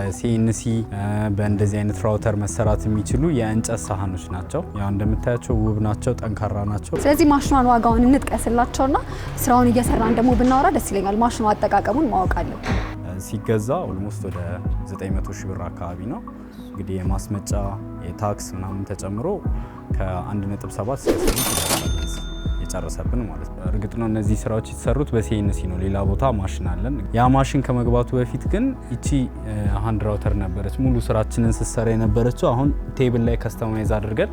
በሲኤንሲ በእንደዚህ አይነት ራውተር መሰራት የሚችሉ የእንጨት ሳህኖች ናቸው። ያው እንደምታያቸው ውብ ናቸው፣ ጠንካራ ናቸው። ስለዚህ ማሽኗን ዋጋውን እንጥቀስላቸውና ስራውን እየሰራን ደግሞ ብናወራ ደስ ይለኛል። ማሽኑ አጠቃቀሙን ማወቅ አለብን። ሲገዛ ኦልሞስት ወደ 900 ሺህ ብር አካባቢ ነው። እንግዲህ የማስመጫ የታክስ ምናምን ተጨምሮ ከ1.7 እስከ 8 የጨረሰብን ማለት ነው። እርግጥ ነው እነዚህ ስራዎች የተሰሩት በሲኤንሲ ነው። ሌላ ቦታ ማሽን አለን። ያ ማሽን ከመግባቱ በፊት ግን እቺ ሃንድ ራውተር ነበረች ሙሉ ስራችንን ስትሰራ የነበረችው። አሁን ቴብል ላይ ከስተማይዝ አድርገን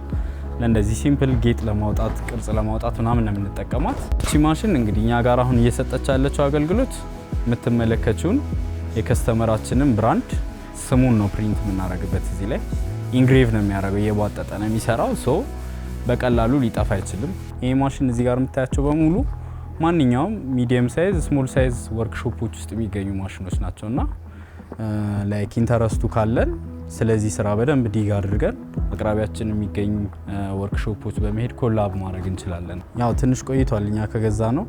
ለእንደዚህ ሲምፕል ጌጥ ለማውጣት ቅርጽ ለማውጣት ምናምን ነው የምንጠቀማት። እቺ ማሽን እንግዲህ እኛ ጋር አሁን እየሰጠች ያለችው አገልግሎት የምትመለከቱን የከስተመራችንን ብራንድ ስሙን ነው ፕሪንት የምናደርግበት። እዚህ ላይ ኢንግሬቭ ነው የሚያደርገው፣ እየቧጠጠ ነው የሚሰራው። ሶ በቀላሉ ሊጠፋ አይችልም። ይሄ ማሽን እዚህ ጋር የምታያቸው በሙሉ ማንኛውም ሚዲየም ሳይዝ ስሞል ሳይዝ ወርክሾፖች ውስጥ የሚገኙ ማሽኖች ናቸውና ላይክ ኢንተረስቱ ካለን ስለዚህ ስራ በደንብ ዲግ አድርገን አቅራቢያችን የሚገኙ ወርክሾፖች በመሄድ ኮላብ ማድረግ እንችላለን። ያው ትንሽ ቆይቷል እኛ ከገዛ ነው።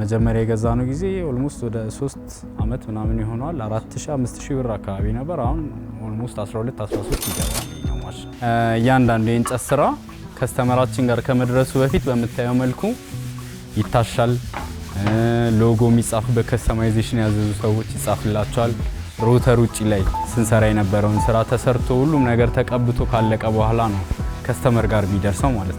መጀመሪያ የገዛ ነው ጊዜ ኦልሞስት ወደ 3 አመት ምናምን ይሆናል። 4000-5000 ብር አካባቢ ነበር። አሁን ኦልሞስት 12-13 ይገባል ነው ማሽን። እያንዳንዱ የእንጨት ስራ ከስተመራችን ጋር ከመድረሱ በፊት በምታየው መልኩ ይታሻል። ሎጎ የሚጻፍበት ከስተማይዜሽን ያዘዙ ሰዎች ይጻፍላቸዋል። ሮተር ውጪ ላይ ስንሰራ የነበረውን ስራ ተሰርቶ ሁሉም ነገር ተቀብቶ ካለቀ በኋላ ነው ከስተመር ጋር ቢደርሰው ማለት